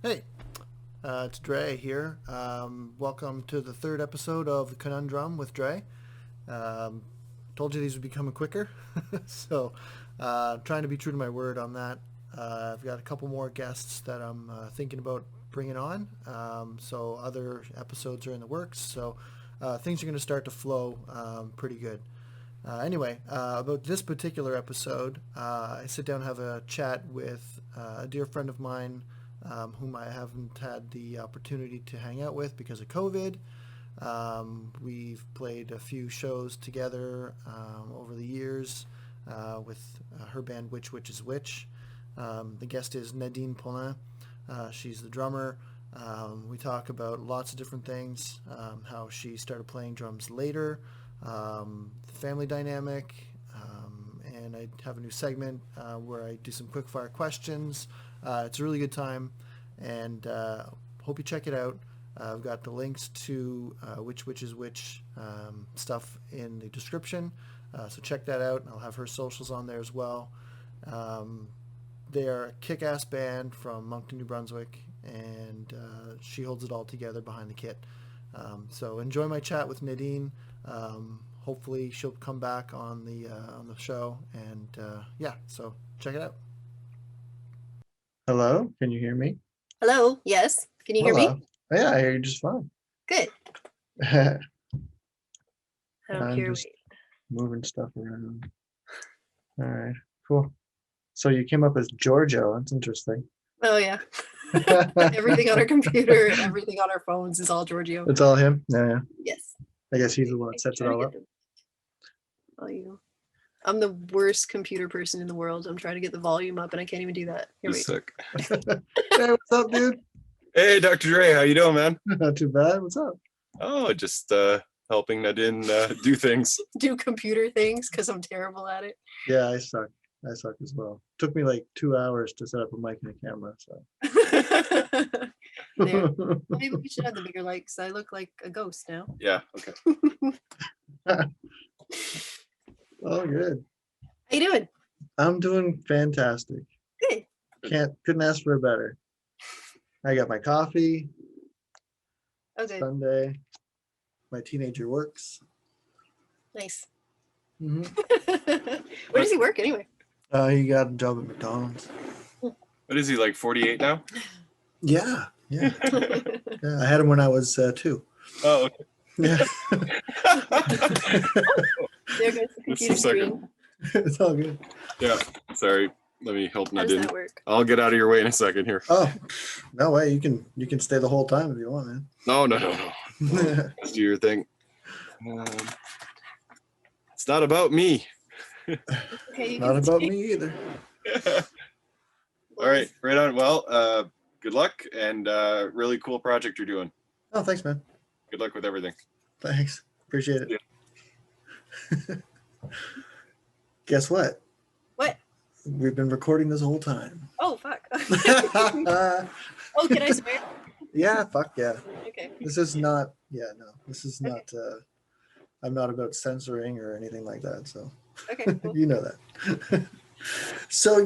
Hey, it's Dre here. Welcome to the third episode of the ConunDRUM with Dre. Um, Told you these would be coming quicker, so trying to be true to my word on that. I've got a couple more guests that I'm thinking about bringing on, so other episodes are in the works, so things are going to start to flow pretty good. About this particular episode, I sit down and have a chat with a dear friend of mine whom I haven't had the opportunity to hang out with because of COVID. We've played a few shows together over the years with her band Which is Which. The guest is Nadine Paulin. She's the drummer. We talk about lots of different things, how she started playing drums later, the family dynamic, and I have a new segment where I do some quick fire questions. It's a really good time, and hope you check it out. I've got the links to which is which stuff in the description, so check that out. I'll have her socials on there as well. They are a kick-ass band from Moncton, New Brunswick, and she holds it all together behind the kit. So enjoy my chat with Nadine. Hopefully she'll come back on the show, and so check it out. Hello, can you hear me? Hello, yes. Can you hear me? Yeah, I hear you just fine. Good. I don't hear just moving stuff around. All right, cool. So you came up as Giorgio. That's interesting. Oh, yeah. Everything on our computer and everything on our phones is all Giorgio. It's all him? Yeah. Yes. I guess he's the one that sets it all up. I'm the worst computer person in the world. I'm trying to get the volume up and I can't even do that. You're sick. Hey, what's up, dude? Hey, Dr. Dre, how you doing, man? Not too bad. What's up? Oh, just helping Nadine do things. Do computer things because I'm terrible at it. Yeah, I suck. I suck as well. Took me like 2 hours to set up a mic and a camera. So there. Maybe we should have the bigger lights. I look like a ghost now. Yeah. Okay. Oh, good. How you doing? I'm doing fantastic. Good. Couldn't ask for a better. I got my coffee. Okay. Sunday. My teenager works. Nice. Mm-hmm. Where does he work anyway? He got a job at McDonald's. What is he, like 48 now? Yeah. Yeah, I had him when I was 2. Oh, okay. Yeah. There goes the computer screen. It's all good. Yeah. Sorry. Let me help How does Nadine. that work? I'll get out of your way in a second here. Oh, no way. You can stay the whole time if you want, man. No. Just do your thing. It's not about me. Okay, Not about me either. All right. Right on. Well, good luck and really cool project you're doing. Oh, thanks, man. Good luck with everything. Thanks. Appreciate it. Yeah. Guess what? What? We've been recording this whole time. Oh, fuck. Oh, can I swear? Yeah, fuck yeah. Okay. This is not, this is not, I'm not about censoring or anything like that, so. Okay, cool. You know that. So,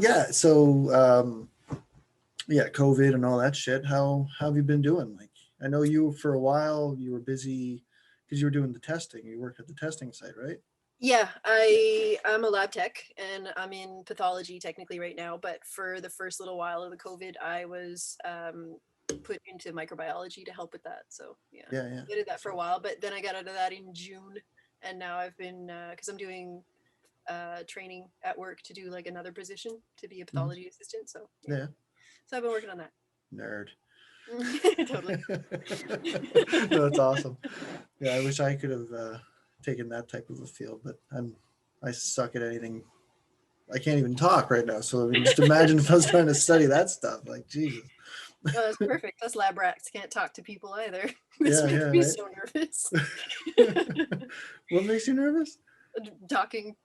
COVID and all that shit. How have you been doing? Like, I know you for a while, you were busy because you were doing the testing. You worked at the testing site, right? Yeah, I'm a lab tech and I'm in pathology technically right now, but for the first little while of the COVID, I was put into microbiology to help with that. So yeah, I did that for a while, but then I got out of that in June, and now I've been, because I'm doing training at work to do like another position to be a pathology assistant. So Yeah. So I've been working on that. Nerd. Totally. No, that's awesome. Yeah, I wish I could have taken that type of a field, but I suck at anything. I can't even talk right now. So I mean, just imagine if I was trying to study that stuff. Like, Jesus. Oh, that's perfect. Us lab rats can't talk to people either. This makes me so nervous. What makes you nervous? Talking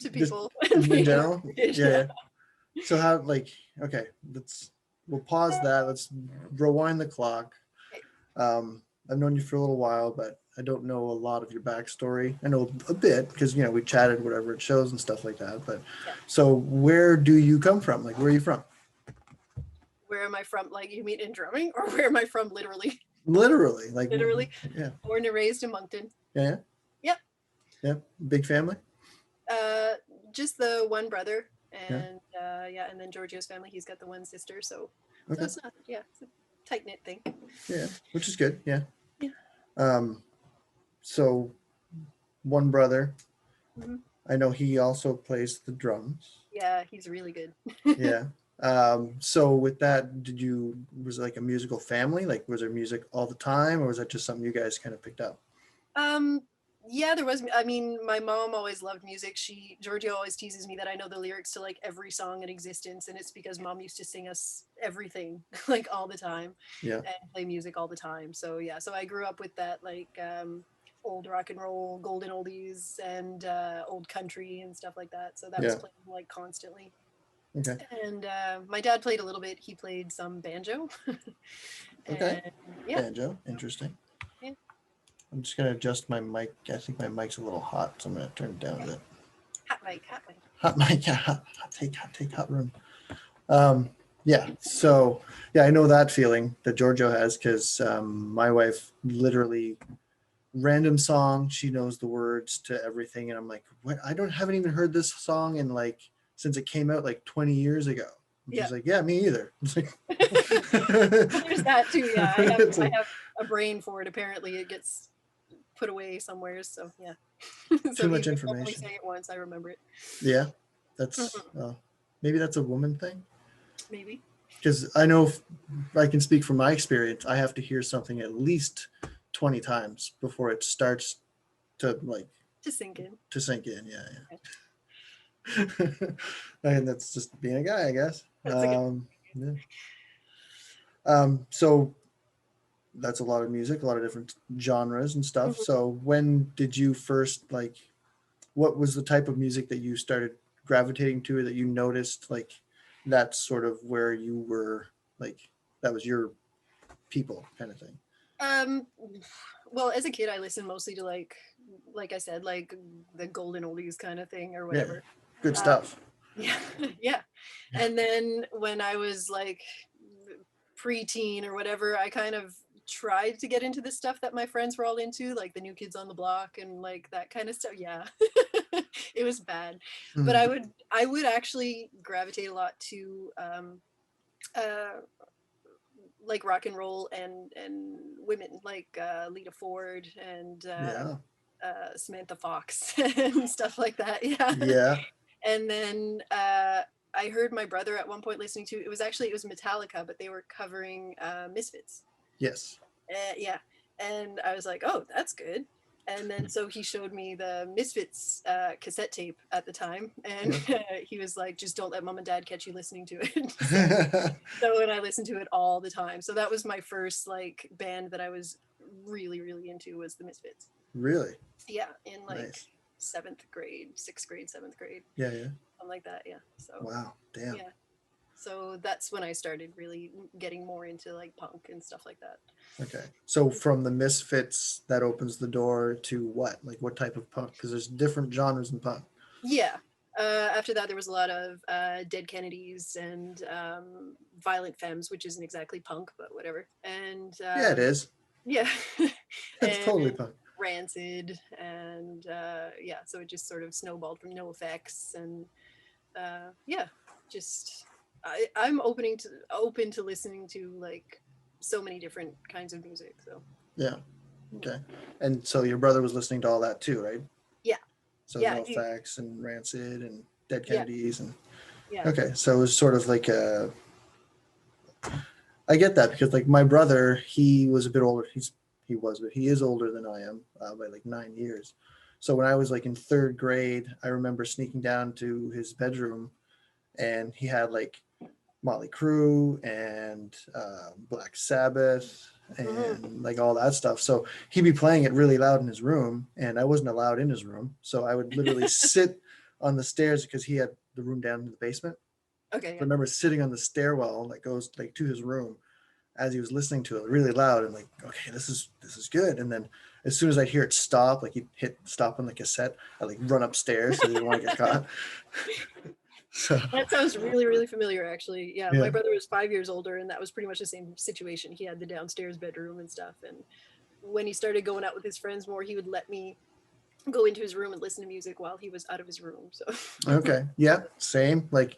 to people. Just in general? Yeah. So how, like, okay, we'll pause that. Let's rewind the clock. I've known you for a little while, but I don't know a lot of your backstory. I know a bit because, we chatted, whatever it shows and stuff like that. But so where do you come from? Like, where are you from? Where am I from? Like, you mean in drumming, or where am I from literally? Literally, like Literally. Yeah. Born and raised in Moncton. Yeah. Yep. Yeah. Big family. Just the one brother, Yeah. and and then Giorgio's family. He's got the one sister, so Okay. it's not, it's a tight knit thing. Yeah, which is good. Yeah. Yeah. So one brother, Mhm. I know he also plays the drums. Yeah, he's really good. Yeah. So with that, was it like a musical family? Like, was there music all the time, or was that just something you guys kind of picked up? Yeah, there was. I mean, my mom always loved music. Giorgio always teases me that I know the lyrics to like every song in existence, and it's because mom used to sing us everything like all the time, Yeah. and play music all the time. So yeah, so I grew up with that, like old rock and roll, golden oldies, and old country and stuff like that. So that was Yeah. playing like constantly. Okay. And my dad played a little bit. He played some banjo. Okay. And, yeah. Banjo. Interesting. Yeah. I'm just gonna adjust my mic. I think my mic's a little hot, so I'm gonna turn it down a bit. Hot mic, hot mic. Hot mic. Yeah. Hot take, hot room. Yeah. So yeah, I know that feeling that Giorgio has, because my wife literally, random song, she knows the words to everything, and I'm like, what? Haven't even heard this song in like since it came out like 20 years ago. And Yeah. she's like, yeah, me either. It's like, There's that too. Yeah, It's I like- have a brain for it. Apparently, it gets put away somewhere. So yeah. So Too much even if I only information. say it once, I remember it. Yeah, that's maybe that's a woman thing. Maybe. Because I know, I can speak from my experience, I have to hear something at least 20 times before it starts to sink in. Yeah. And that's just being a guy, I guess. That's a good Yeah. So that's a lot of music, a lot of different genres and stuff. Mhm. So when did you first what was the type of music that you started gravitating to, or that you noticed that's sort of where you were, that was your people kind of thing? Well, as a kid, I listened mostly to like I said, like the golden oldies kind of thing or whatever. Good stuff. Yeah, yeah. And then when I was like preteen or whatever, I kind of tried to get into the stuff that my friends were all into, like the New Kids on the Block and like that kind of stuff. Yeah. It was bad. But I would actually gravitate a lot to like rock and roll and women like Lita Ford and Samantha Fox and stuff like that. Yeah. Yeah. And then I heard my brother at one point listening to, it was Metallica, but they were covering Misfits. Yes. Yeah. And I was like, oh, that's good. And then so he showed me the Misfits cassette tape at the time, and he was like, just don't let mom and dad catch you listening to it. So and I listened to it all the time. So that was my first like band that I was really, really into, was the Misfits. Really? Yeah, in like Nice. 7th grade, 6th grade, 7th grade. Yeah. Something like that, yeah. So Wow, damn. Yeah. So that's when I started really getting more into like punk and stuff like that. Okay. So from the Misfits, that opens the door to what? Like what type of punk? Because there's different genres in punk. Yeah. After that, there was a lot of Dead Kennedys and Violent Femmes, which isn't exactly punk, but whatever. And yeah, it is. Yeah. It's totally punk. Rancid, and so it just sort of snowballed from NoFX, and just I'm open to listening to like so many different kinds of music. So yeah. Okay. And so your brother was listening to all that too, right? Yeah. So Yeah, NoFX and Rancid and Dead Kennedys and yeah. Okay, so it was sort of like I get that, because like my brother, he was a bit older. He is older than I am by like 9 years. So when I was like in 3rd grade, I remember sneaking down to his bedroom, and he had like Motley Crue and Black Sabbath and like all that stuff. So he'd be playing it really loud in his room, and I wasn't allowed in his room. So I would literally sit on the stairs, because he had the room down in the basement. Okay. I remember sitting on the stairwell that goes like to his room as he was listening to it really loud, and like, okay, this is good. And then as soon as I hear it stop, like he'd hit stop on the cassette, I like run upstairs so he didn't want to get caught. So, That sounds really, really familiar, actually. Yeah, Yeah. my brother was 5 years older, and that was pretty much the same situation. He had the downstairs bedroom and stuff. And when he started going out with his friends more, he would let me go into his room and listen to music while he was out of his room. So, okay. Yeah. Same. Like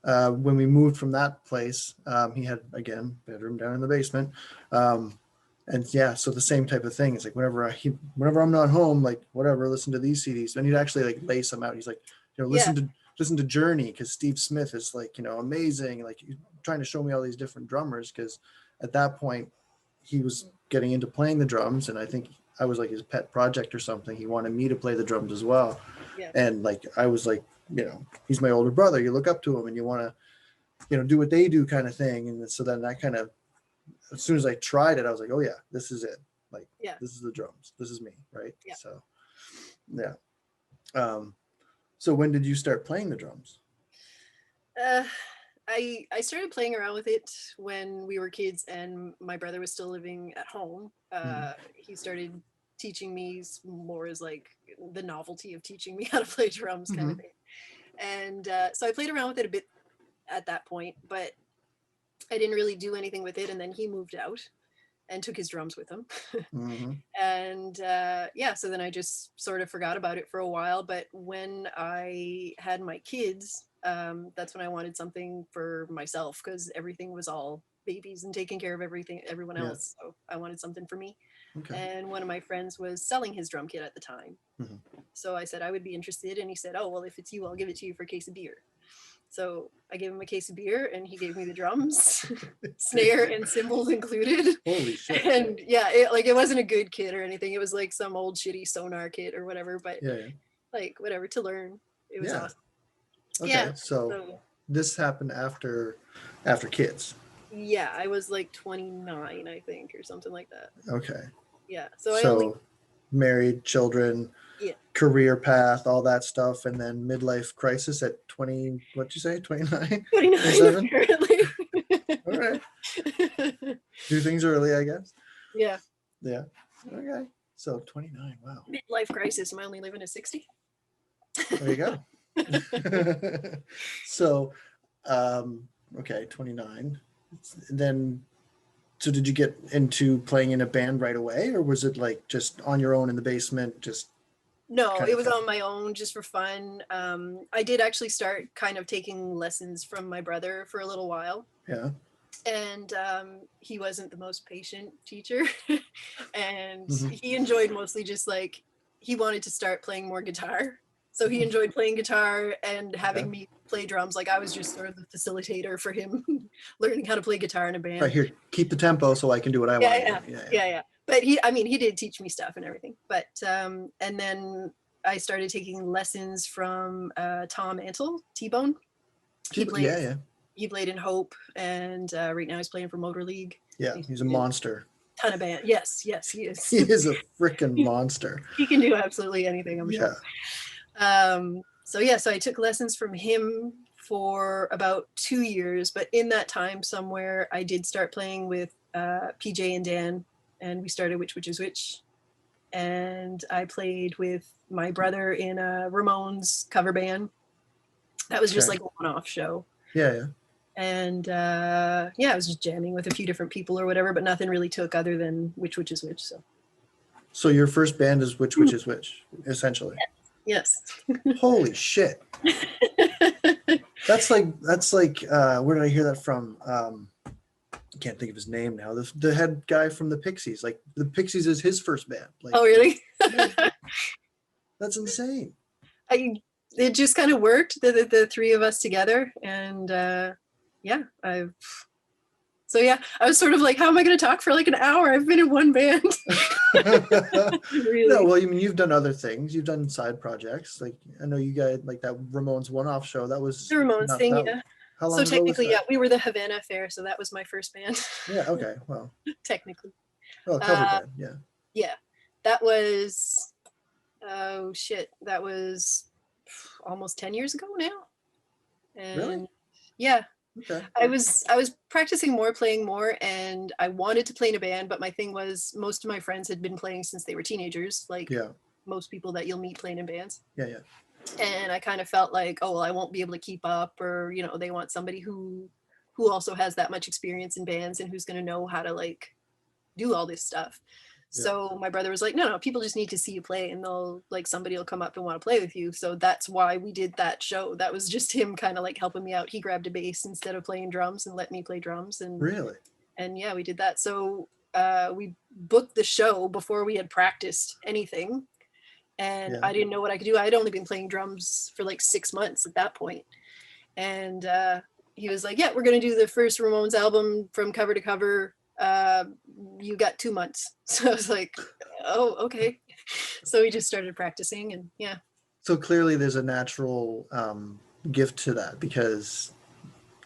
when we moved from that place, he had, again, bedroom down in the basement. And yeah, so the same type of thing. It's like whenever I'm not home, like whatever, listen to these CDs. And he'd actually like lay some out. He's like, yeah, listen to Journey, because Steve Smith is like, amazing. Like he's trying to show me all these different drummers, because at that point he was getting into playing the drums, and I think I was like his pet project or something. He wanted me to play the drums as well. yeah, And like I was like, he's my older brother. You look up to him and you want to, do what they do, kind of thing. And so then that kind of, as soon as I tried it, I was like, oh yeah, this is it. Like, yeah, this is the drums. This is me, right? Yeah. So, yeah. So when did you start playing the drums? I started playing around with it when we were kids, and my brother was still living at home. He started teaching me more as like the novelty of teaching me how to play drums, kind of thing. And so I played around with it a bit at that point, but I didn't really do anything with it. And then he moved out and took his drums with him. And yeah, so then I just sort of forgot about it for a while. But when I had my kids, that's when I wanted something for myself, because everything was all babies and taking care of everyone Yeah. else. So I wanted something for me. Okay. And one of my friends was selling his drum kit at the time. So I said I would be interested, and he said, oh, well, if it's you, I'll give it to you for a case of beer. So I gave him a case of beer, and he gave me the drums, snare and cymbals included. Holy shit. And yeah, it wasn't a good kit or anything. It was like some old shitty Sonar kit or whatever, but Yeah. like whatever, to learn. It was awesome. Okay. Yeah. So this happened after kids. Yeah, I was like 29, I think, or something like that. Okay. Yeah. So married, children, yeah, career path, all that stuff, and then midlife crisis at 20, what'd you say, 29? 29 apparently. All right. Do things early, I guess. Yeah. Yeah. Okay. So 29. Wow. Midlife crisis. Am I only living to 60? There you go. So, okay, 29. Then, so did you get into playing in a band right away, or was it like just on your own in the basement? No, kind it of was thing? on my own, just for fun. I did actually start kind of taking lessons from my brother for a little while. Yeah. And he wasn't the most patient teacher. And he enjoyed mostly just like, he wanted to start playing more guitar. So he enjoyed playing guitar and having me play drums. Like I was just sort of the facilitator for him learning how to play guitar in a band. Right here, keep the tempo so I can do what I want to do. Yeah. But he did teach me stuff and everything. But and then I started taking lessons from Tom Antle, T-Bone. He played in Hope, and right now he's playing for Motor League. Yeah, he's a monster. Ton of band. Yes, he is. He is a freaking monster. He can do absolutely anything, I'm sure. So I took lessons from him for about 2 years, but in that time somewhere I did start playing with PJ and Dan, and we started Which Is Which, and I played with my brother in a Ramones cover band. That was just like a one-off show. Yeah. And I was just jamming with a few different people or whatever, but nothing really took other than Which Is Which. So your first band is Which Is Which, essentially. Yes. Holy shit. That's like where did I hear that from? I can't think of his name now. The head guy from the Pixies. Like the Pixies is his first band. Like, oh really? That's insane. It just kind of worked, the three of us together, and I was sort of like, how am I going to talk for like an hour? I've been in one band. Really? No, well, you've done other things. You've done side projects. Like I know you guys like that Ramones one-off show. That was the Ramones thing, yeah. How long so ago technically, was that? we were the Havana Affair, so that was my first band. Yeah. Okay. Well. Technically. Oh, cover band. Yeah. Yeah, that was. Oh shit! That was almost 10 years ago now. And really? Yeah. Okay. I was practicing more, playing more, and I wanted to play in a band, but my thing was most of my friends had been playing since they were teenagers, like most people that you'll meet playing in bands. Yeah. And I kind of felt like, oh, well, I won't be able to keep up, or, you know, they want somebody who also has that much experience in bands and who's going to know how to like do all this stuff. Yeah. So my brother was like, no, people just need to see you play, and they'll like, somebody will come up and want to play with you. So that's why we did that show. That was just him kind of like helping me out. He grabbed a bass instead of playing drums and let me play drums. Really? And yeah, we did that. So we booked the show before we had practiced anything. And Yeah. I didn't know what I could do. I'd only been playing drums for like 6 months at that point. And he was like, yeah, we're going to do the first Ramones album from cover to cover. You got 2 months. So I was like, oh, okay. So we just started practicing, and yeah. So clearly there's a natural gift to that, because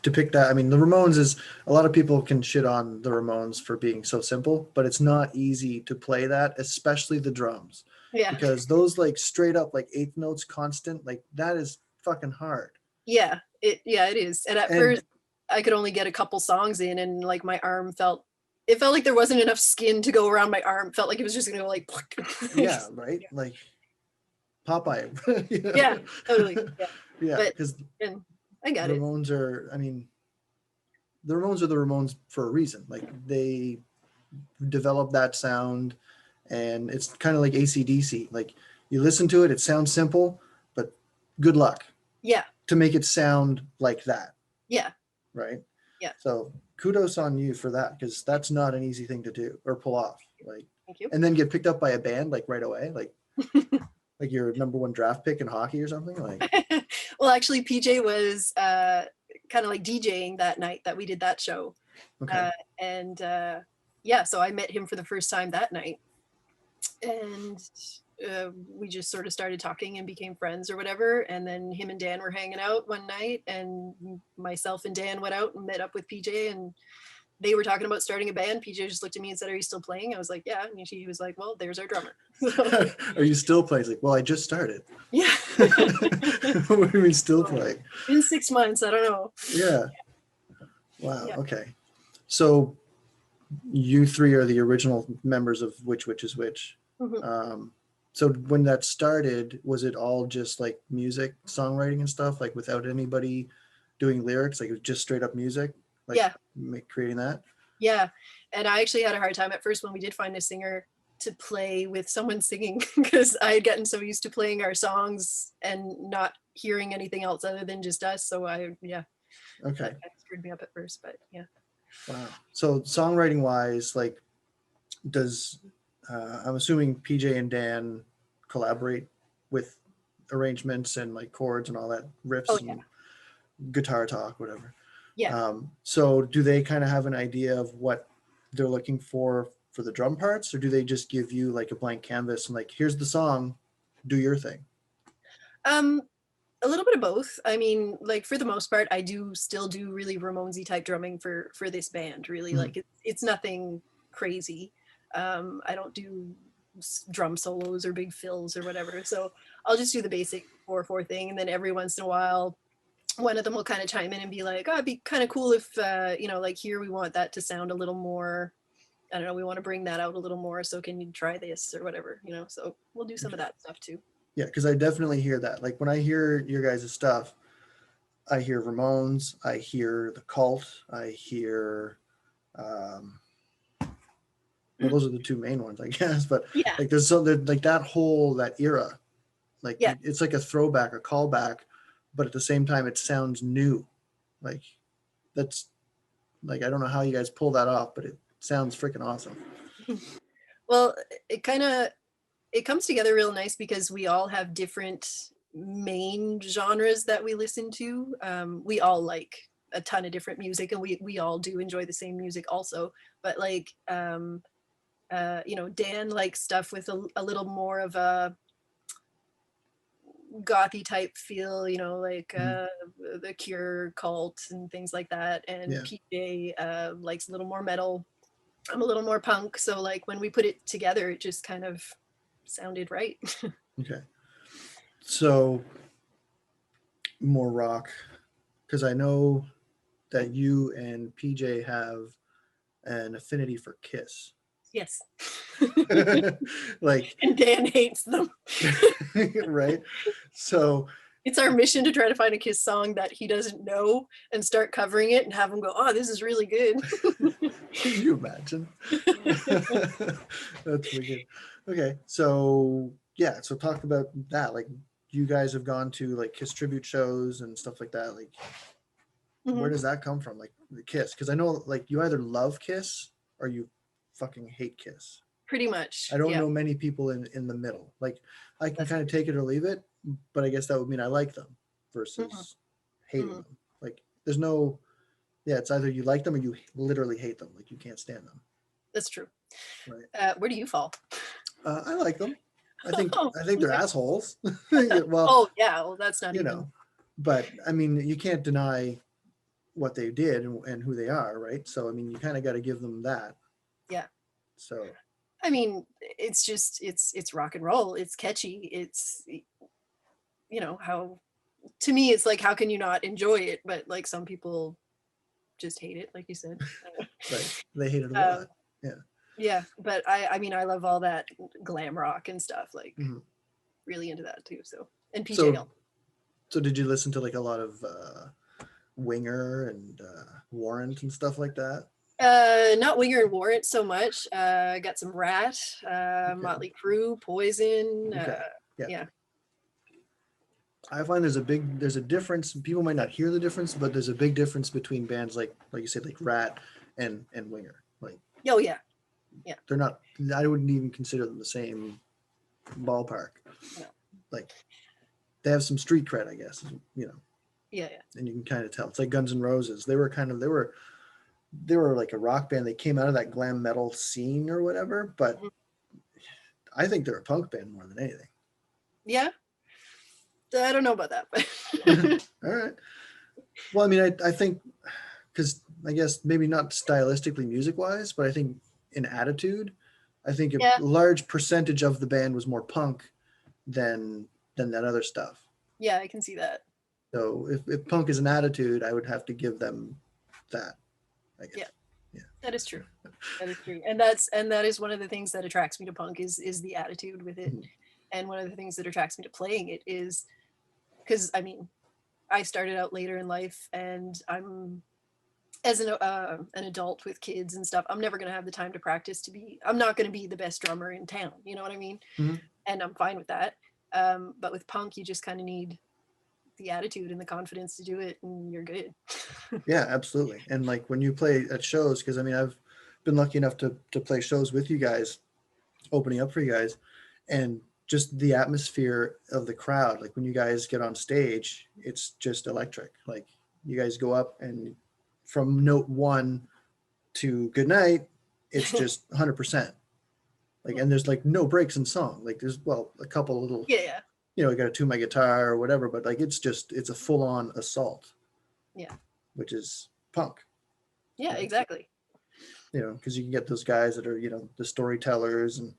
to pick that, I mean, the Ramones is, a lot of people can shit on the Ramones for being so simple, but it's not easy to play that, especially the drums. Yeah. Because those like straight up like eighth notes constant, like that is fucking hard. Yeah, it is. And at first I could only get a couple songs in, and like my arm felt like there wasn't enough skin to go around my arm. It felt like it was just gonna go like yeah, right? Yeah. Like Popeye. You know? Yeah, totally. Yeah. Yeah, because I got the it. Ramones are, I mean, the Ramones are the Ramones for a reason. Like they developed that sound, and it's kind of like AC/DC. Like you listen to it, it sounds simple, but good luck. Yeah. To make it sound like that. Yeah. Right. Yeah. So kudos on you for that, because that's not an easy thing to do or pull off. Like, thank you. And then get picked up by a band like right away, like like your number one draft pick in hockey or something. Like, well, actually, PJ was kind of like DJing that night that we did that show. Okay. Yeah, so I met him for the first time that night, and we just sort of started talking and became friends or whatever. And then him and Dan were hanging out one night, and myself and Dan went out and met up with PJ, and they were talking about starting a band. PJ just looked at me and said, "Are you still playing?" I was like, "Yeah." And he was like, "Well, there's our drummer." Are you still playing? He's like, well, I just started. Yeah. What do you mean still playing? In 6 months, I don't know. Yeah. Wow. Yeah. Okay. So you three are the original members of Which Is Which. Mm-hmm. So when that started, was it all just like music, songwriting and stuff, like without anybody doing lyrics? Like it was just straight up music? Like yeah. Creating that? Yeah. And I actually had a hard time at first when we did find a singer to play with someone singing, because I had gotten so used to playing our songs and not hearing anything else other than just us. So okay. That screwed me up at first, but yeah. Wow. So songwriting wise, like does I'm assuming PJ and Dan collaborate with arrangements and like chords and all that, riffs and guitar talk, whatever. Yeah. So do they kind of have an idea of what they're looking for the drum parts, or do they just give you like a blank canvas and like, here's the song, do your thing? A little bit of both. I mean, like for the most part, I do still do really Ramonesy type drumming for this band. Really, like it's nothing crazy. I don't do drum solos or big fills or whatever. So I'll just do the basic 4/4 thing, and then every once in a while, one of them will kind of chime in and be like, "Oh, it'd be kind of cool if like here we want that to sound a little more. I don't know, we want to bring that out a little more. So can you try this or whatever? So we'll do some of that stuff too." Yeah, because I definitely hear that. Like when I hear your guys' stuff, I hear Ramones, I hear The Cult, I hear, well, those are the two main ones, I guess. But like there's like that era, like it's like a throwback, a callback, but at the same time it sounds new. Like that's like, I don't know how you guys pull that off, but it sounds freaking awesome. Well, it comes together real nice because we all have different main genres that we listen to. We all like a ton of different music, and we all do enjoy the same music also. But like, Dan likes stuff with a little more of a gothy type feel, like the Cure, Cult, and things like that. And PJ likes a little more metal. I'm a little more punk. So like when we put it together, it just kind of sounded right. Okay. So more rock, because I know that you and PJ have an affinity for Kiss. Yes. Like, And Dan hates them. right? So It's our mission to try to find a Kiss song that he doesn't know and start covering it and have him go, oh, this is really good. can you imagine? That's wicked. Okay, so yeah, so talk about that. Like, you guys have gone to like Kiss tribute shows and stuff like that. Like, where Mhm. does that come from? Like the Kiss, because I know like you either love Kiss or you fucking hate Kiss. Pretty much. I don't Yeah. know many people in the middle. Like, I can That's kind of take it or leave it, but I guess that would mean I like them versus Mhm. hating Mhm. them. Like, there's no, yeah, it's either you like them or you literally hate them. Like, you can't stand them. That's true. Right. Where do you fall? I like them. I think Oh, they're okay. assholes. Well, Oh, yeah. Well, that's not you even. know, but I mean, you can't deny what they did and who they are, right? So I mean, you kind of got to give them that. Yeah. So I mean, it's just it's rock and roll. It's catchy. It's how to me it's like how can you not enjoy it? But like some people just hate it, like you said. right, they hate it a Um, lot. Yeah. yeah, but I mean I love all that glam rock and stuff. Like Mhm. really into that too. So and PJ. So did you listen to like a lot of Winger and Warrant and stuff like that? Not Winger and Warrant so much. Got some Rat, Okay. Motley Crue, Poison. Okay. Yeah. Yeah. I find there's a difference. People might not hear the difference, but there's a big difference between bands like you said, like Rat and Winger. Like, Oh yeah. they're not. I wouldn't even consider them the same ballpark. No. Like, they have some street cred, I guess. Yeah, yeah. And you can kind of tell. It's like Guns N' Roses. They were like a rock band. They came out of that glam metal scene or whatever, but Mhm. I think they're a punk band more than anything. Yeah. I don't know about that, but All right. Well, I mean, I think, because I guess maybe not stylistically music wise, but I think in attitude, I think a Yeah. large percentage of the band was more punk than that other stuff. yeah, I can see that. So if punk is an attitude, I would have to give them that, I guess. Yeah. That is true. That is true. And that is one of the things that attracts me to punk is the attitude with it. Mhm. And one of the things that attracts me to playing it is because I mean, I started out later in life and I'm as an adult with kids and stuff, I'm never going to have the time to practice I'm not going to be the best drummer in town. You know what I mean? Mhm. And I'm fine with that. But with punk, you just kind of need the attitude and the confidence to do it and you're good. Yeah, absolutely. And like when you play at shows, because I mean, I've been lucky enough to play shows with you guys, opening up for you guys, and just the atmosphere of the crowd. Like when you guys get on stage, it's just electric. Like, you guys go up and from note one to good night, it's just 100%. Like, and there's like no breaks in song. Like, there's, well, a couple little, Yeah. I got to tune my guitar or whatever, but like, it's a full on assault. Yeah. Which is punk. Yeah, exactly. Because you can get those guys that are, the storytellers, and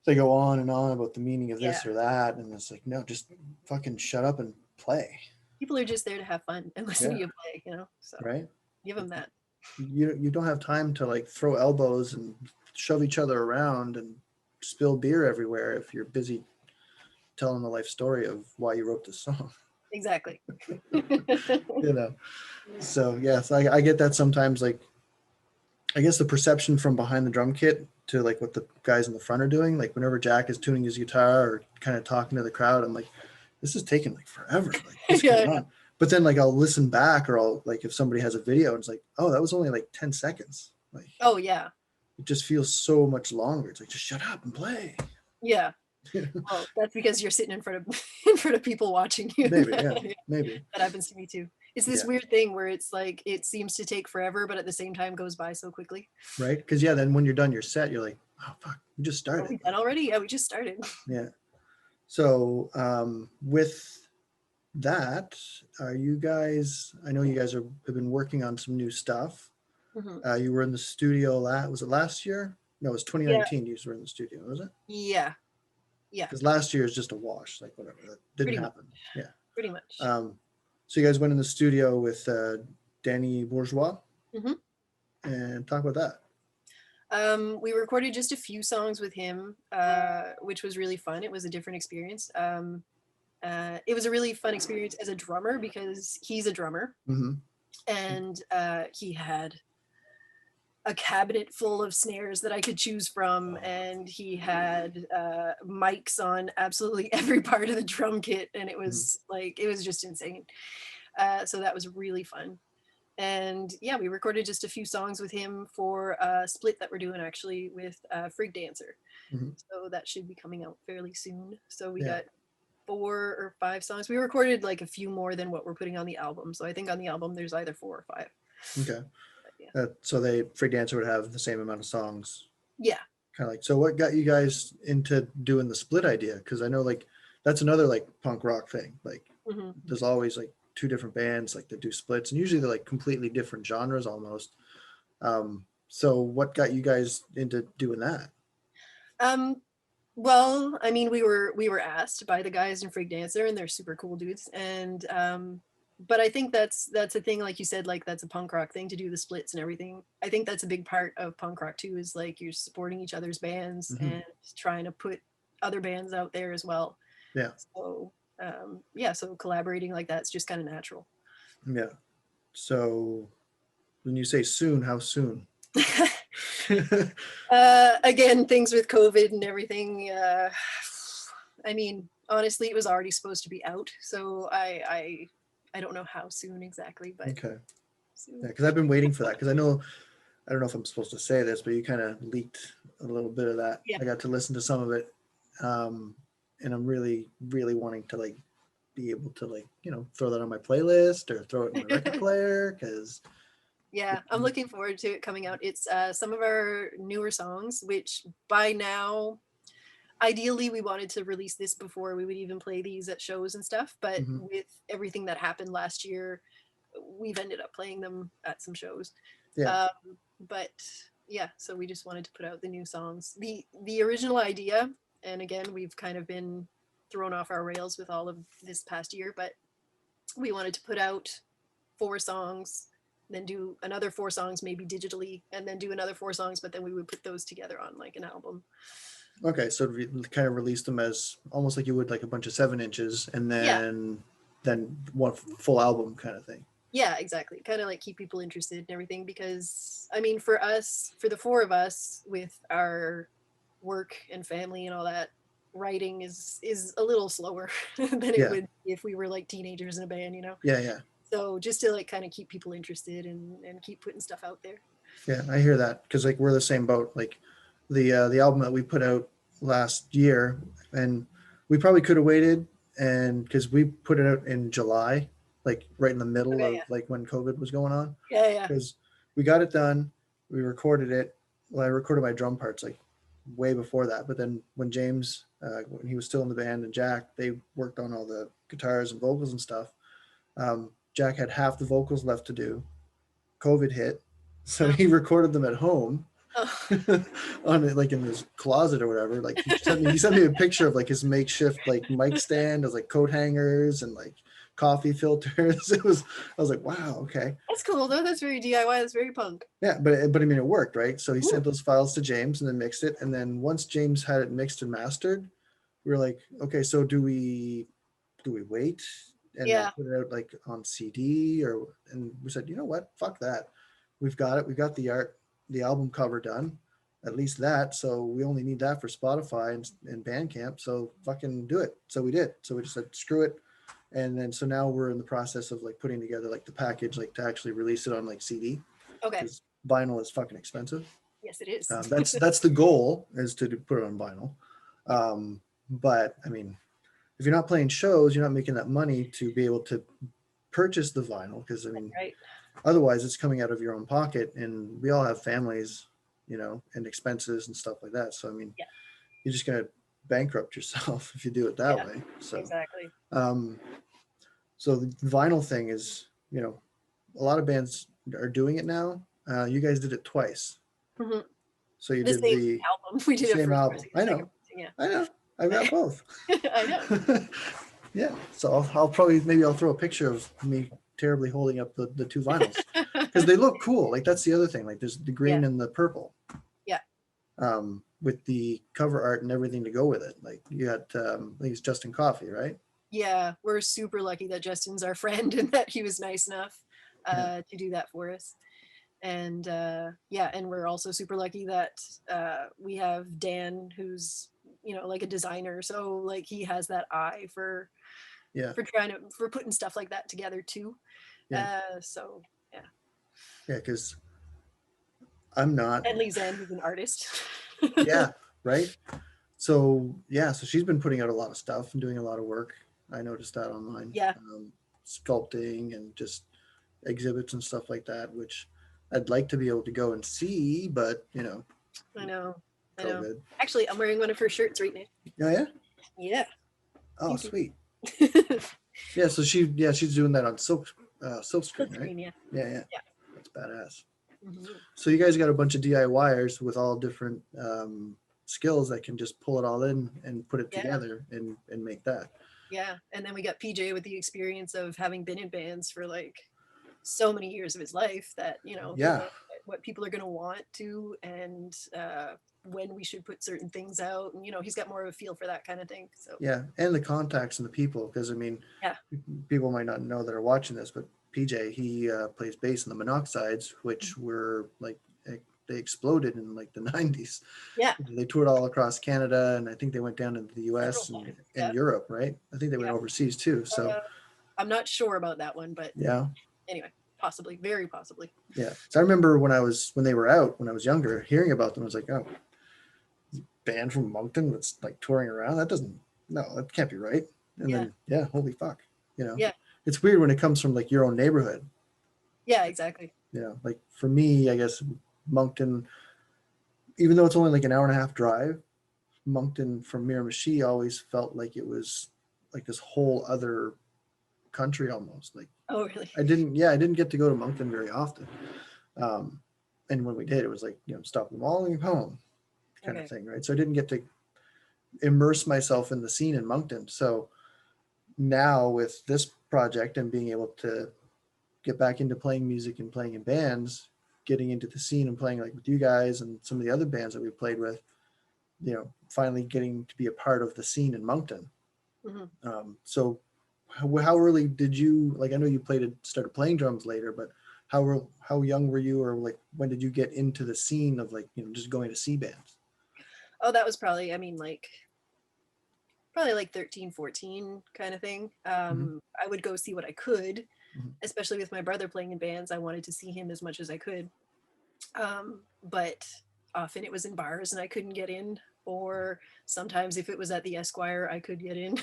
they go on and on about the meaning of this or that. And it's like, no, just fucking shut up and play. People are just there to have fun and listen to Yeah. you play, so Right. give them that. You don't have time to like throw elbows and shove each other around and spill beer everywhere if you're busy telling the life story of why you wrote this song. Exactly. So yeah, so I get that sometimes. Like, I guess the perception from behind the drum kit to like what the guys in the front are doing, like whenever Jack is tuning his guitar or kind of talking to the crowd, I'm like, this is taking like forever. Like, what's going on? But then like I'll listen back, or I'll like, if somebody has a video and it's like, oh, that was only like 10 seconds. Like, oh yeah. It just feels so much longer. It's like, just shut up and play. Yeah. Well, that's because you're sitting in front of people watching you. Maybe, yeah, maybe. That happens to me too. It's this weird thing where it's like it seems to take forever, but at the same time goes by so quickly. Right? Because then when you're done your set, you're like, oh fuck, we just started. Are we done already? Yeah, we just started. Yeah. So with that, are you guys? I know you guys have been working on some new stuff. Mm-hmm. You were in the studio. Was it last year? No, it was 2019. You were in the studio, was it? Yeah. Because last year is just a wash, like whatever. That didn't happen. Yeah. Pretty much. So you guys went in the studio with Danny Bourgeois, mm-hmm. and talk about that. We recorded just a few songs with him, which was really fun. It was a different experience. It was a really fun experience as a drummer because he's a drummer, Mm-hmm. and he had a cabinet full of snares that I could choose from, and he had mics on absolutely every part of the drum kit, and it was just insane. So that was really fun. And yeah, we recorded just a few songs with him for a split that we're doing actually with Frig Dancer. Mm-hmm. So that should be coming out fairly soon. So we Yeah. got 4 or 5 songs. We recorded like a few more than what we're putting on the album. So I think on the album there's either 4 or 5. Okay. But yeah. So they Free Dancer would have the same amount of songs. Yeah. Kind of like. So what got you guys into doing the split idea? Because I know like that's another like punk rock thing. Like Mhm. there's always like 2 different bands like that do splits, and usually they're like completely different genres almost. So what got you guys into doing that? Well, I mean, we were asked by the guys in Frig Dancer, and they're super cool dudes. And but I think that's a thing, like you said, like that's a punk rock thing to do the splits and everything. I think that's a big part of punk rock too, is like you're supporting each other's bands Mhm. and trying to put other bands out there as well. Yeah. So yeah, so collaborating like that's just kind of natural. Yeah. So when you say soon, how soon? Again, things with COVID and everything. I mean, honestly, it was already supposed to be out, so I don't know how soon exactly, but Okay. soon. Yeah, because I've been waiting for that. Because I don't know if I'm supposed to say this, but you kind of leaked a little bit of that. Yeah. I got to listen to some of it, and I'm really, really wanting to like be able to like throw that on my playlist or throw it in my record player. Because Yeah, I'm looking forward to it coming out. It's some of our newer songs, which by now, ideally, we wanted to release this before we would even play these at shows and stuff. But Mhm. with everything that happened last year, we've ended up playing them at some shows. Yeah. But yeah, so we just wanted to put out the new songs. The original idea, and again, we've kind of been thrown off our rails with all of this past year, but we wanted to put out 4 songs, then do another 4 songs maybe digitally, and then do another 4 songs, but then we would put those together on like an album. Okay, so kind of release them as almost like you would like a bunch of 7 inches, and Yeah. then one full album kind of thing. Yeah, exactly. Kind of like keep people interested and everything, because I mean, for us, for the 4 of us, with our work and family and all that, writing is a little slower than it Yeah. would be if we were like teenagers in a band, you know. Yeah, yeah, So just to like kind of keep people interested and keep putting stuff out there. yeah. I hear that because like we're the same boat. Like the album that we put out last year, and we probably could have waited, and because we put it out in July, like right in the middle Okay, of yeah. like when COVID was going on. Yeah. Because we got it done, we recorded it. Well, I recorded my drum parts like way before that, but then when James, when he was still in the band, and Jack, they worked on all the guitars and vocals and stuff. Jack had half the vocals left to do. COVID hit, so he recorded them at home Oh. on it, like in his closet or whatever. Like he sent me a picture of like his makeshift like mic stand as like coat hangers and like coffee filters. I was like, wow, okay. That's cool though. That's very DIY. That's very punk. Yeah, but I mean it worked, right? So he sent those files to James and then mixed it. And then once James had it mixed and mastered, we were like, okay, so do we wait and then put it out like on CD and we said, you know what? Fuck that. We've got it. We've got the art, the album cover done, at least that. So we only need that for Spotify and Bandcamp. So fucking do it. So we did. So we just said, screw it. And then, so now we're in the process of like putting together like the package, like to actually release it on like CD. Okay. Because vinyl is fucking expensive. Yes, it is. That's the goal, is to put it on vinyl. But I mean, if you're not playing shows, you're not making that money to be able to purchase the vinyl. Because I mean, right. Otherwise it's coming out of your own pocket, and we all have families, and expenses and stuff like that. So I mean, you're just gonna bankrupt yourself if you do it that way. So exactly. So the vinyl thing is, a lot of bands are doing it now. You guys did it twice. Mm-hmm. So you the did same the album. We did same album. I know. Yeah. I know. I've got both. I know. Yeah. So I'll probably I'll throw a picture of me terribly holding up the 2 vinyls because they look cool. Like that's the other thing. Like there's the green and the purple. Yeah. with the cover art and everything to go with it. Like you got, I think it's Justin Coffey, right? Yeah, we're super lucky that Justin's our friend and that he was nice enough to do that for us. And yeah, and we're also super lucky that we have Dan, who's like a designer, so like he has that eye for Yeah. for putting stuff like that together too. Yeah. So yeah. Yeah, because I'm not. And Lizanne, who's an artist. Yeah, right. So yeah, so she's been putting out a lot of stuff and doing a lot of work. I noticed that online. Yeah. Sculpting and just exhibits and stuff like that, which I'd like to be able to go and see, but I know. COVID. Actually, I'm wearing one of her shirts right now. Oh yeah. Yeah. Oh Thank you. sweet. Yeah. So she's doing that on silk screen, right? Yeah. Yeah. That's badass. Mhm. So you guys got a bunch of DIYers with all different skills that can just pull it all in and put it together and make that. Yeah, and then we got PJ with the experience of having been in bands for like so many years of his life that Yeah. what people are going to want to, and when we should put certain things out, and he's got more of a feel for that kind of thing. So Yeah, and the contacts and the people, because I mean, people might not know that are watching this, but PJ, he plays bass in the Monoxides, which were like they exploded in like the 90s. Yeah, they toured all across Canada, and I think they went down into the US and Europe, right? I think they went overseas too. So I'm not sure about that one, but yeah, anyway, possibly, very possibly. yeah. So I remember when they were out when I was younger, hearing about them, I was like, oh, band from Moncton that's like touring around. That can't be right. And then holy fuck, Yeah, it's weird when it comes from like your own neighborhood. Yeah, exactly. Like for me, I guess Moncton, even though it's only like an hour and a half drive, Moncton from Miramichi always felt like it was like this whole other country almost. Like, oh really? I didn't get to go to Moncton very often. And when we did, it was like, stop them all and home kind of thing, right? So I didn't get to immerse myself in the scene in Moncton. So now with this project and being able to get back into playing music and playing in bands, getting into the scene and playing like with you guys and some of the other bands that we played with, finally getting to be a part of the scene in Moncton. Mm-hmm. So how early did you, like, I know you started playing drums later, but how young were you, or like when did you get into the scene of like, just going to see bands? Oh, that was probably, probably like 13, 14 kind of thing. I would go see what I could, especially with my brother playing in bands. I wanted to see him as much as I could. But often it was in bars and I couldn't get in, or sometimes if it was at the Esquire, I could get in.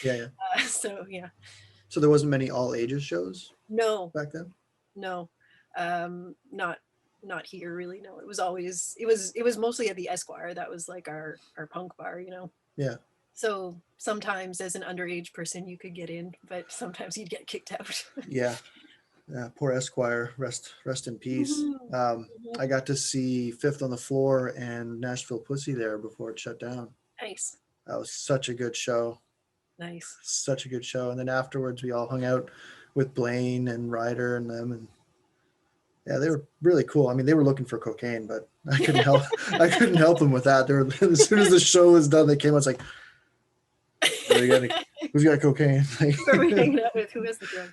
Yeah. So yeah. So there wasn't many all ages shows? No. Back then? No. Not here really. No, it was mostly at the Esquire. That was like our punk bar, Yeah. So sometimes as an underage person you could get in, but sometimes you'd get kicked out. Yeah. Poor Esquire, rest in peace. I got to see Fifth on the Floor and Nashville Pussy there before it shut down. Nice. That was such a good show. Nice. Such a good show. And then afterwards we all hung out with Blaine and Ryder and them, and yeah, they were really cool. I mean, they were looking for cocaine, but I couldn't help them with that. As soon as the show was done, they came out, it's like, who's got cocaine? Who are we hanging out with? Who has the drug?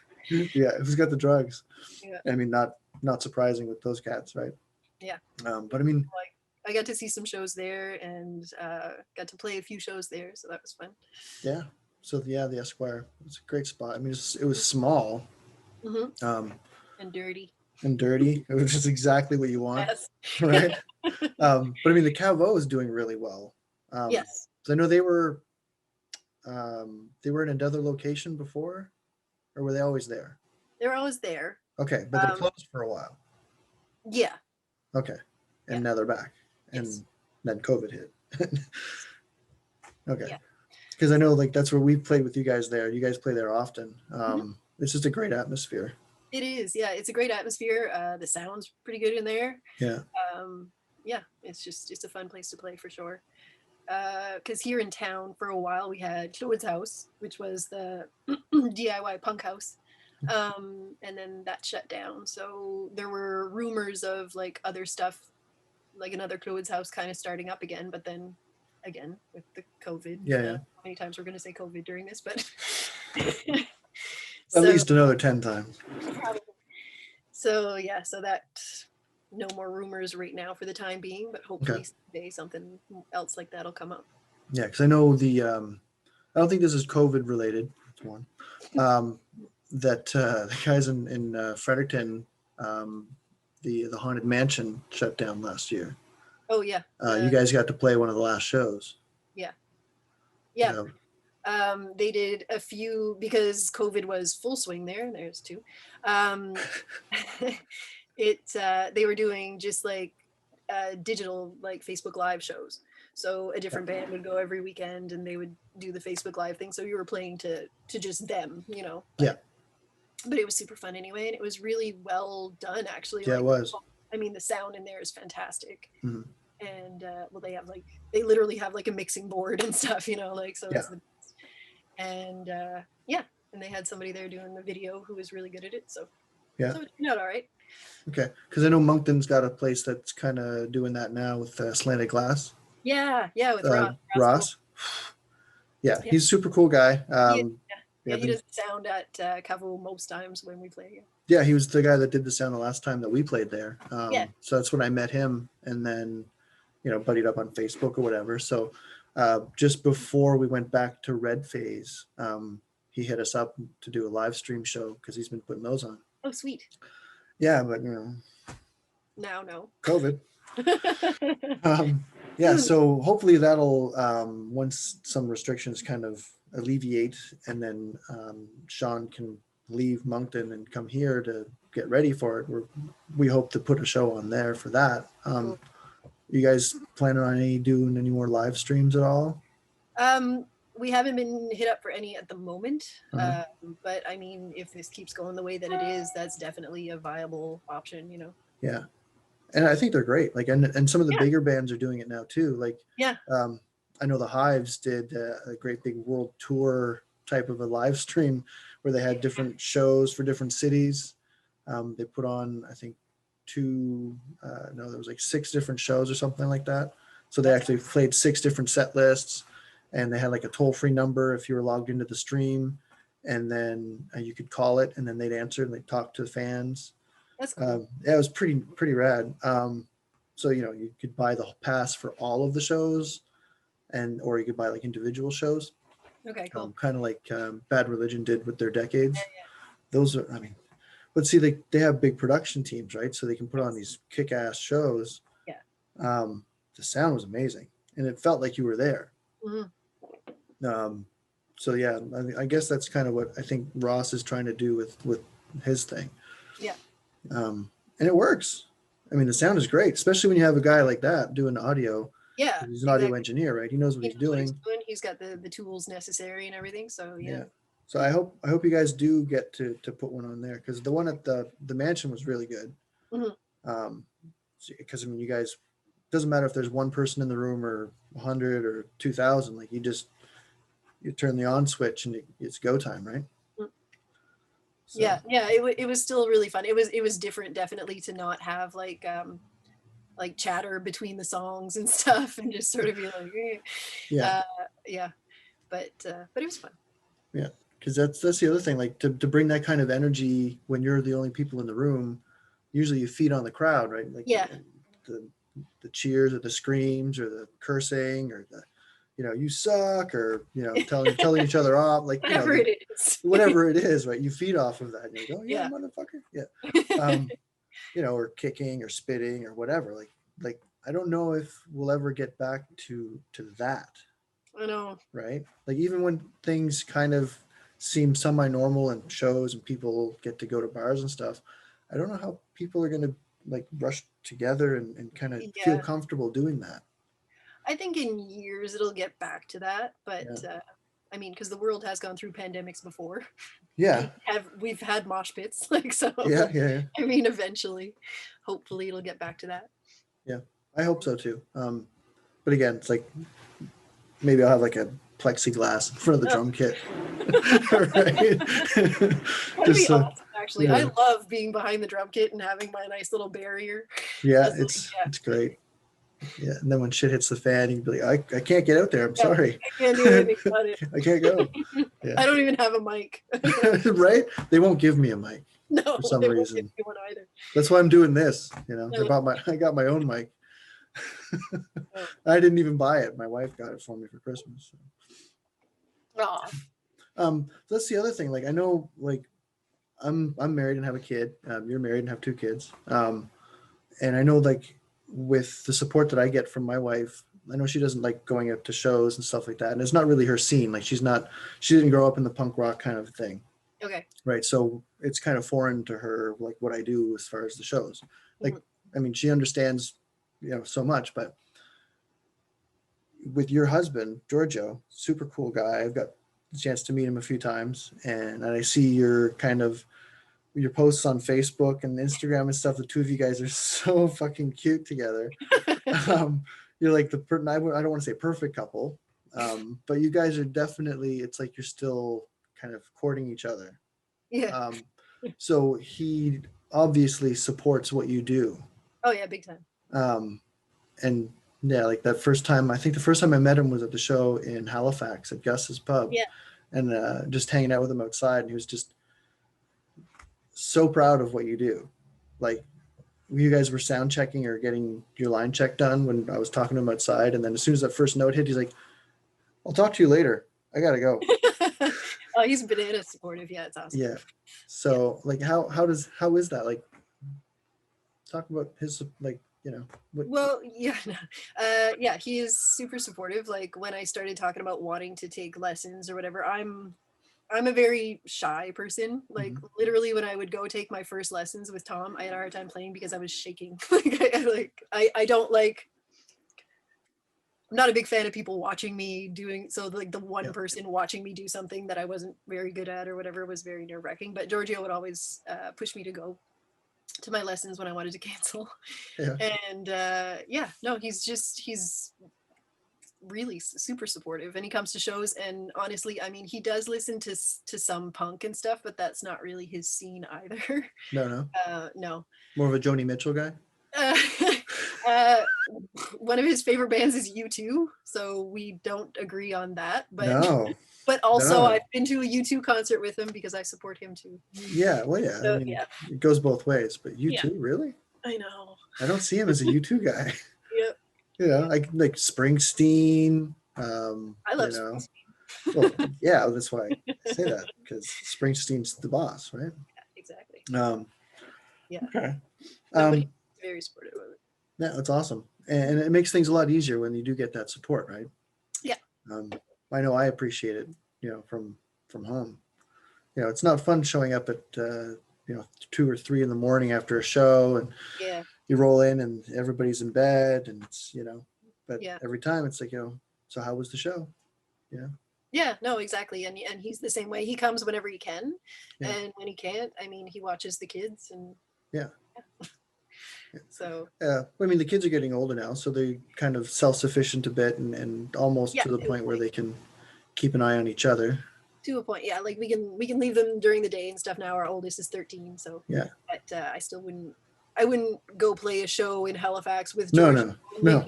Yeah, who's got the drugs? Yeah. I mean, not surprising with those cats, right? Yeah. But I mean, I got to see some shows there and got to play a few shows there, so that was fun. Yeah. So the Esquire, it's a great spot. I mean, it was small, and dirty. It was just exactly what you want, Yes. right? But I mean, the Cavo is doing really well. Yes. So I know they were in another location before, or were they always there? They were always there. Okay, but they closed for a while. Yeah. Okay, and now they're back, and then COVID hit. Okay, because I know like that's where we played with you guys there. You guys play there often. It's just a great atmosphere. It is. Yeah, it's a great atmosphere. The sound's pretty good in there. Yeah. Yeah, it's a fun place to play for sure. Because here in town for a while we had Sherwood's House, which was the DIY punk house, and then that shut down. So there were rumors of like other stuff like another Clothes house kind of starting up again, but then again with the COVID. Yeah. How many times we're going to say COVID during this, but At least another 10 times. probably. So yeah, so that no more rumors right now for the time being, but hopefully someday something else like that'll come up. Yeah, because I know I don't think this is COVID related. That's one. That the guys in Fredericton, the Haunted Mansion shut down last year. Oh yeah. You guys got to play one of the last shows. Yeah. They did a few because COVID was full swing there. There's two. They were doing just like digital like Facebook Live shows. So a different band would go every weekend and they would do the Facebook Live thing. So you were playing to just them, you know. But it was super fun anyway, and it was really well done actually. Yeah, like, it was. I mean, the sound in there is fantastic. Mm-hmm. And well, they literally have like a mixing board and stuff, you know, like so. It's the, and and they had somebody there doing the video who was really good at it. So so it turned out all right. Okay, because I know Moncton's got a place that's kind of doing that now with Slanted Glass. Yeah, with Ross. Yeah, he's a super cool guy. He does sound at Cavo most times when we play. Yeah, he was the guy that did the sound the last time that we played there. So that's when I met him, and then, you know, buddied up on Facebook or whatever. So just before we went back to Red Phase, he hit us up to do a live stream show because he's been putting those on. Oh, sweet. Yeah, but you know. Now, no. COVID. So hopefully that'll once some restrictions kind of alleviate, and then Sean can leave Moncton and come here to get ready for it. We hope to put a show on there for that. You guys planning on doing any more live streams at all? We haven't been hit up for any at the moment, but I mean, if this keeps going the way that it is, that's definitely a viable option, you know. Yeah, and I think they're great. Like, and some of the bigger bands are doing it now too. Like, I know the Hives did a great big world tour type of a live stream where they had different shows for different cities. They put on, I think, there was like 6 different shows or something like that. So they actually played 6 different set lists, and they had like a toll-free number if you were logged into the stream, and then you could call it, and then they'd answer and they'd talk to the fans. That's cool. It was pretty rad. So, you know, you could buy the pass for all of the shows, or you could buy like individual shows. Okay, cool. Kind of like Bad Religion did with their Decades. Those are, I mean, but see, they have big production teams, right? So they can put on these kick-ass shows. Yeah. The sound was amazing, and it felt like you were there. Mm-hmm. So yeah, I guess that's kind of what I think Ross is trying to do with his thing. Yeah. And it works. I mean, the sound is great, especially when you have a guy like that doing the audio. Yeah. He's an audio engineer, right? He knows what he's doing. He's got the tools necessary and everything. So yeah. So I hope you guys do get to put one on there, because the one at the mansion was really good. Mm-hmm. Because I mean, you guys, doesn't matter if there's one person in the room or 100 or 2,000. Like, you turn the on switch and it's go time, right? So. Yeah. It was still really fun. It was different, definitely, to not have like chatter between the songs and stuff, and just sort of be like, but it was fun. Yeah, because that's the other thing. Like, to bring that kind of energy when you're the only people in the room, usually you feed on the crowd, right? Like, the cheers or the screams or the cursing or the, you know, you suck, or, you know, telling each other off, like, whatever you know, it is. Whatever it is, right? You feed off of that. And you go, yeah, motherfucker. Yeah. You know, or kicking or spitting or whatever. Like I don't know if we'll ever get back to that. I know. Right? Like, even when things kind of seem semi-normal and shows and people get to go to bars and stuff, I don't know how people are going to like rush together and kind of feel comfortable doing that. I think in years it'll get back to that, but I mean, because the world has gone through pandemics before. Yeah. We've had mosh pits, like, so. Yeah. I mean, eventually, hopefully, it'll get back to that. Yeah, I hope so too. But again, it's like, maybe I'll have like a plexiglass in front of the drum kit. Right? That'd be awesome, actually. I love being behind the drum kit and having my nice little barrier. Yeah, it's great. Yeah, and then when shit hits the fan, you'd be like, I can't get out there. I'm Yeah, sorry. I can't do anything about it. I can't go. Yeah. I don't even have a mic. Right? They won't give me a mic No, for some they won't give reason. me one either. That's why I'm doing this. You know, No. I got my own mic. Oh. I didn't even buy it. My wife got it for me for Christmas. Aw. That's the other thing. Like, I know, like, I'm married and have a kid. You're married and have two kids. And I know, like, with the support that I get from my wife, I know she doesn't like going out to shows and stuff like that. And it's not really her scene. Like, she didn't grow up in the punk rock kind of thing. Okay. Right. So it's kind of foreign to her, like what I do as far as the shows. Like, I mean, she understands, you know, so much, but with your husband, Giorgio, super cool guy. I've got the chance to meet him a few times, and I see your posts on Facebook and Instagram and stuff. The two of you guys are so fucking cute together. You're like I don't want to say perfect couple, but you guys are definitely, it's like you're still kind of courting each other. Yeah. So he obviously supports what you do. Oh yeah, big time. And yeah, like that first time, I think the first time I met him was at the show in Halifax at Gus's pub. Yeah. And just hanging out with him outside, and he was just so proud of what you do. Like, you guys were sound checking or getting your line check done when I was talking to him outside, and then as soon as that first note hit, he's like, I'll talk to you later. I gotta go. Oh, he's banana supportive. Yeah, it's awesome. Yeah. So like, how is that? Like, talk about his, like, you know. Well, yeah, yeah, he is super supportive. Like, when I started talking about wanting to take lessons or whatever, I'm a very shy person. Like, literally, when I would go take my first lessons with Tom, I had a hard time playing because I was shaking. I don't like. I'm not a big fan of people watching me doing so. Like, the one person watching me do something that I wasn't very good at or whatever was very nerve-wracking. But Giorgio would always push me to go to my lessons when I wanted to cancel. Yeah. And yeah, no, he's really super supportive, and he comes to shows, and honestly, I mean, he does listen to some punk and stuff, but that's not really his scene either. No. No. More of a Joni Mitchell guy? One of his favorite bands is U2, so we don't agree on that, but No. But also, No. I've been to a U2 concert with him because I support him too. Yeah, well, yeah. So, I mean, yeah. it goes both ways, but U2, Yeah. really? I know. I don't see him as a U2 guy. Yep. You know, like Springsteen. I love you know. Springsteen. Well, yeah, that's why I say that, because Springsteen's the boss, right? Yeah, exactly. Yeah. Okay. No, but he's very supportive of it. Yeah, that's awesome, and it makes things a lot easier when you do get that support, right? Yeah. I know I appreciate it, you know, from home. You know, it's not fun showing up at 2 or 3 in the morning after a show, and Yeah. you roll in and everybody's in bed, and it's, you know, but Yeah. every time it's like, you know, so how was the show? You know? Yeah, no, exactly. And he's the same way. He comes whenever he can. Yeah. And when he can't, I mean, he watches the kids and Yeah. So I mean, the kids are getting older now, so they're kind of self-sufficient a bit, and almost to the point where they can keep an eye on each other. To a point, yeah. Like, we can leave them during the day and stuff now. Our oldest is 13, so yeah. But I still wouldn't go play a show in Halifax with No, George. No,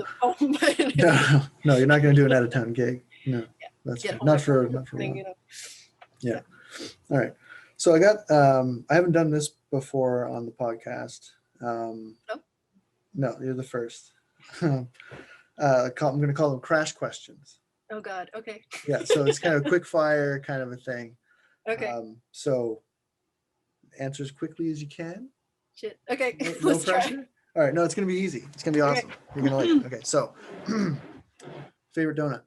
you're not going to do an out-of-town gig. No, yeah. That's not for thing, long. you know. Yeah. All right. So I got I haven't done this before on the podcast. No, you're the first. I'm going to call them crash questions. Oh God. Okay. Yeah. So it's kind of quick fire kind of a thing. Okay. So answer as quickly as you can. Shit. Okay. No pressure. All right. No, it's going to be easy. It's going to be awesome. You're going to like it. Okay. So favorite donut.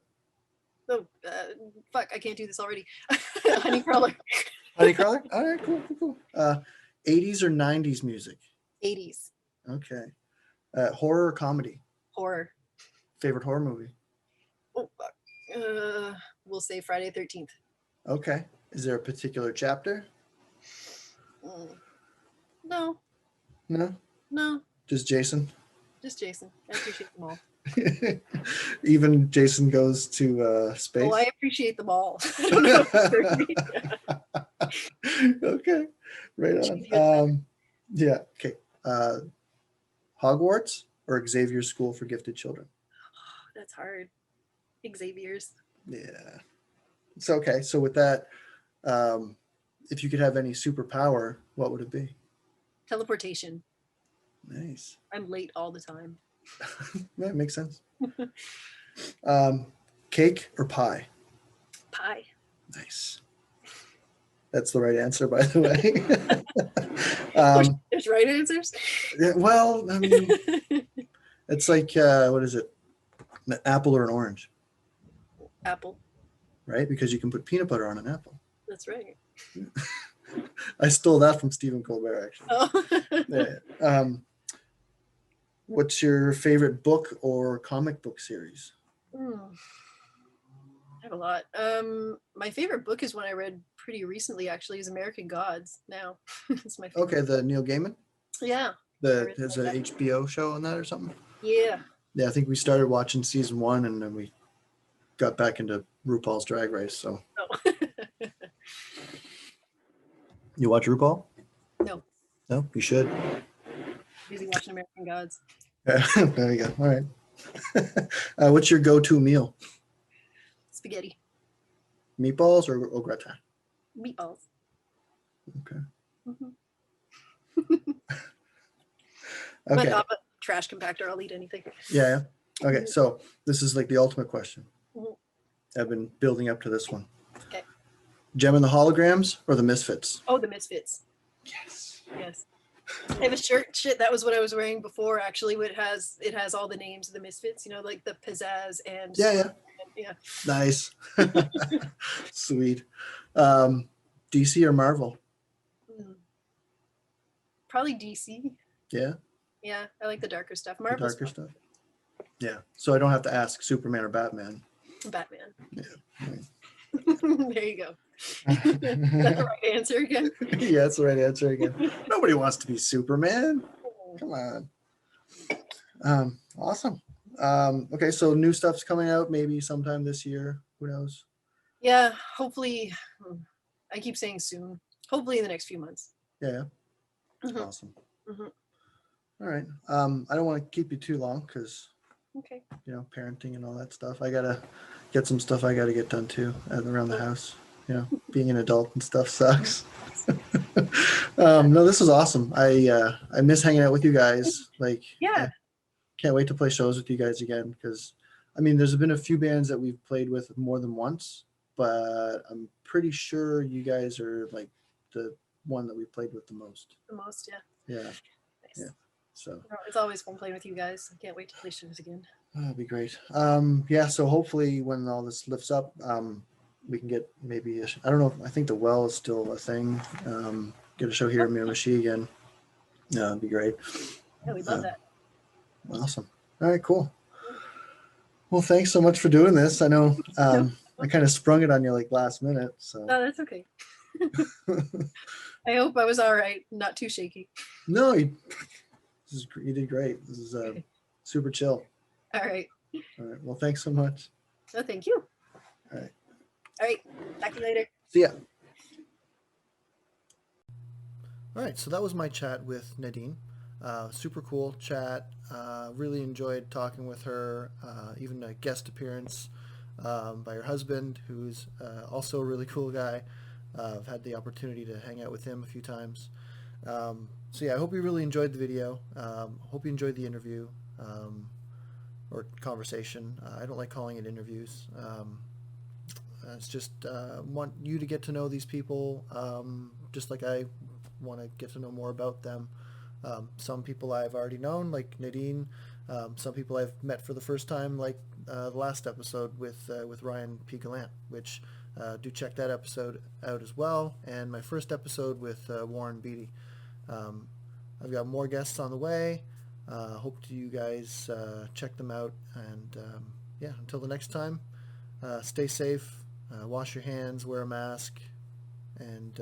Oh, fuck. I can't do this already. Honey crawler. Honey crawler? All right. Cool. 80s or 90s music? 80s. Okay. Horror or comedy? Horror. Favorite horror movie? Oh, fuck. We'll say Friday the 13th. Okay. Is there a particular chapter? No. No? Just Jason? Just Jason. I appreciate them all. Even Jason Goes to Space? Oh, I appreciate them all. Okay. Right on. Yeah. Okay. Hogwarts or Xavier's School for Gifted Children? That's hard. Xavier's. Yeah. So, okay. So with that, if you could have any superpower, what would it be? Teleportation. Nice. I'm late all the time. That makes sense. Cake or pie? Pie. Nice. That's the right answer, by the way. There's right answers. Well, I mean, it's like, what is it? An apple or an orange, Apple. right? Because you can put peanut butter on an apple. That's right. I stole that from Stephen Colbert, actually. Oh. Yeah. What's your favorite book or comic book series? I have a lot. My favorite book is one I read pretty recently, actually, is American Gods. Now, it's my favorite. Okay, the Neil Gaiman. Yeah. There's an HBO show on that or something. Yeah. Yeah, I think we started watching season 1 and then we got back into RuPaul's Drag Race. So Oh. you watch RuPaul? No. No, you should. Busy watching American Gods. There you go. All right. What's your go-to meal? Spaghetti. Meatballs or au gratin? Meatballs. Okay. Mm-hmm. Okay. But I'm a trash compactor. I'll eat anything. Yeah. Okay. So this is like the ultimate question. Mhm. I've been building up to this one. Okay. Gem and the Holograms or the Misfits? Oh, the Misfits. Yes. Yes. I have a shirt. Shit, that was what I was wearing before. Actually, it has all the names of the Misfits. You know, like the pizzazz and Yeah. Nice. Sweet. DC or Marvel? Probably DC. Yeah. Yeah, I like the darker stuff. The Marvel's darker stuff. Yeah. So I don't have to ask Superman or Batman. Batman. Yeah. There you go. That's the right answer again. Yeah, that's the right answer again. Nobody wants to be Superman. Come on. Awesome. Okay, so new stuff's coming out maybe sometime this year. Who knows? Yeah, hopefully. I keep saying soon. Hopefully in the next few months. Yeah. Mhm. Awesome. Mhm. All right. I don't want to keep you too long because Okay. parenting and all that stuff. I gotta get some stuff I gotta get done too around the house. Being an adult and stuff sucks. No, this was awesome. I miss hanging out with you guys. Like, Yeah. I can't wait to play shows with you guys again because, I mean, there's been a few bands that we've played with more than once, but I'm pretty sure you guys are like the one that we played with the most. The most, yeah. Yeah. Nice. Yeah. So It's always fun playing with you guys. I can't wait to play shows again. that'd be great. Yeah. So hopefully when all this lifts up, we can get maybe I don't know. I think the well is still a thing. Get a show here in Miramichi again. Yeah, it'd be great. Yeah, we'd love that. Awesome. All right, cool. Well, thanks so much for doing this. I know I kind of sprung it on you like last minute. So No, that's okay. I hope I was all right. Not too shaky. no, you did great. This is super chill. All right. All right. Well, thanks so much. No, thank you. All right. All right. Talk to you later. See ya. All right, so that was my chat with Nadine. Super cool chat. Really enjoyed talking with her. Even a guest appearance by her husband, who's also a really cool guy. I've had the opportunity to hang out with him a few times. So yeah, I hope you really enjoyed the video. Hope you enjoyed the interview or conversation. I don't like calling it interviews. It's just want you to get to know these people, just like I want to get to know more about them. Some people I've already known, like Nadine. Some people I've met for the first time, like the last episode with Ryan P. Gallant, which do check that episode out as well. And my first episode with Warren Beatty. I've got more guests on the way. Hope you guys check them out. And yeah, until the next time, stay safe, wash your hands, wear a mask, and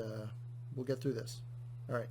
we'll get through this. All right.